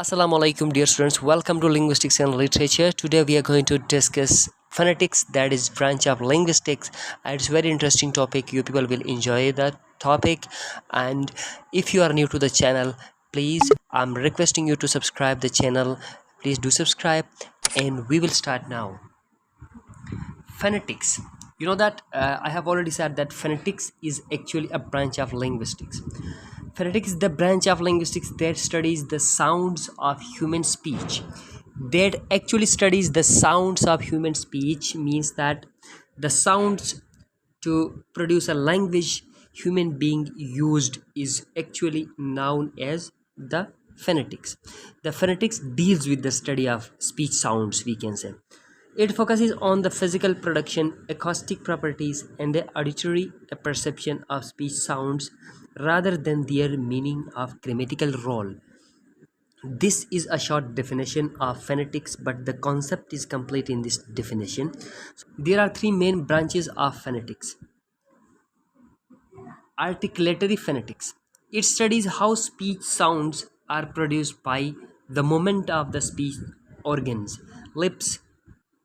Assalamu alaikum dear students, welcome to linguistics and literature. Today we are going to discuss phonetics, that is branch of linguistics, and it's very interesting topic. You people will enjoy that topic, and if you are new to the channel, please I'm requesting you to subscribe the channel. Please do subscribe, and we will start now. Phonetics, you know that I have already said that phonetics is actually a branch of linguistics. Phonetics is the branch of linguistics that studies the sounds of human speech. That actually studies the sounds of human speech means that the sounds to produce a language human being used is actually known as the phonetics. The phonetics deals with the study of speech sounds, we can say. It focuses on the physical production, acoustic properties, and the auditory perception of speech sounds rather than their meaning of grammatical role. This is a short definition of phonetics, but the concept is complete in this definition. There are three main branches of phonetics. Articulatory phonetics. It studies how speech sounds are produced by the movement of the speech organs, lips,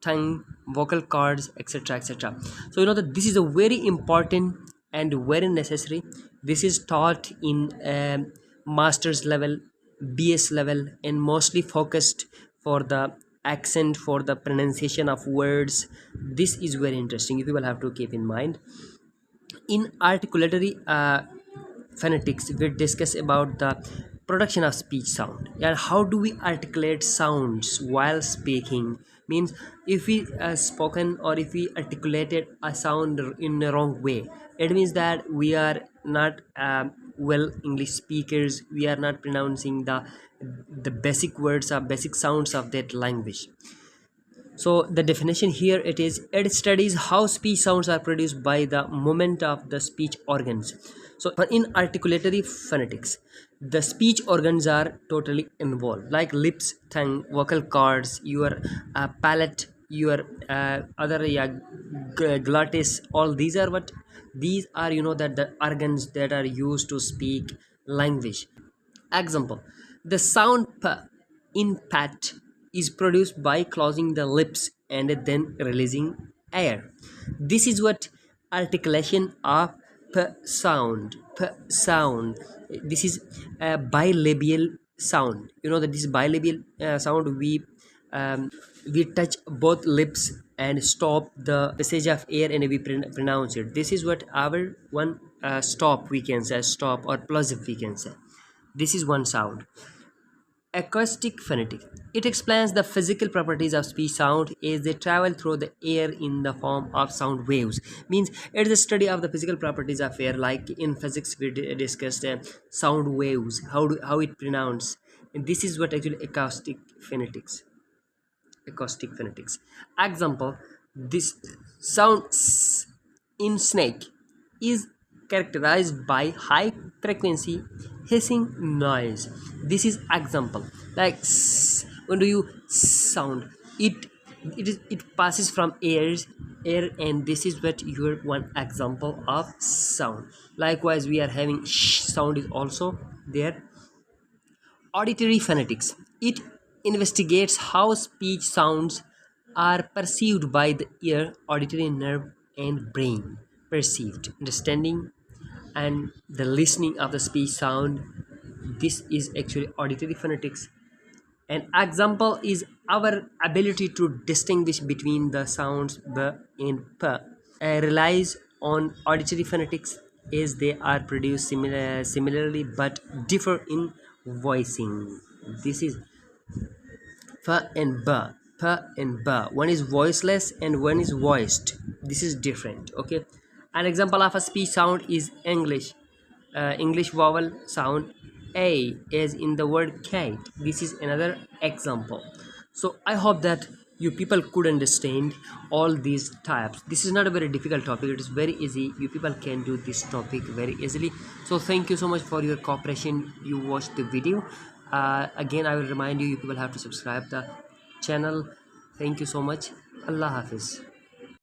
tongue, vocal cords, etc. etc. So you know that this is a very important and very necessary. This is taught in master's level, BS level, and mostly focused for the accent, for the pronunciation of words. This is very interesting. You people have to keep in mind. In articulatory phonetics, we discuss about the production of speech sound and how do we articulate sounds while speaking. Means if we spoken or if we articulated a sound in the wrong way, it means that we are not well English speakers. We are not pronouncing the basic words or basic sounds of that language. So the definition here it studies how speech sounds are produced by the movement of the speech organs. So in articulatory phonetics, the speech organs are totally involved, like lips, tongue, vocal cords, your palate, your other glottis. All these are what these are. You know that the organs that are used to speak language. Example: the sound p in pat is produced by closing the lips and then releasing air. This is what articulation of p sound. P sound. This is a bilabial sound. You know that this bilabial sound we touch both lips and stop the passage of air and we pronounce it. This is what our one stop, we can say stop, or plosive we can say. This is one sound. Acoustic phonetics. It explains the physical properties of speech sound as they travel through the air in the form of sound waves. Means it is a study of the physical properties of air. Like in physics, we discussed sound waves, how it pronounced. And this is what actually acoustic phonetics. Acoustic phonetics. Example: this sound s in snake is characterized by high frequency hissing noise. This is example. Like when do you sound it passes from air, and this is what your one example of sound. Likewise, we are having sh sound is also there. Auditory phonetics. It investigates how speech sounds are perceived by the ear, auditory nerve, and brain. Perceived, understanding, and the listening of the speech sound. This is actually auditory phonetics. An example is our ability to distinguish between the sounds b and p. Relies on auditory phonetics as they are produced similarly but differ in voicing. This is f and b. P and b. One is voiceless and one is voiced. This is different. Okay. An example of a speech sound is English. English vowel sound a, as in the word cat. This is another example. So I hope that you people could understand all these types. This is not a very difficult topic. It is very easy. You people can do this topic very easily. So thank you so much for your cooperation. You watched the video. Again, I will remind you, you people have to subscribe the channel. Thank you so much. Allah Hafiz.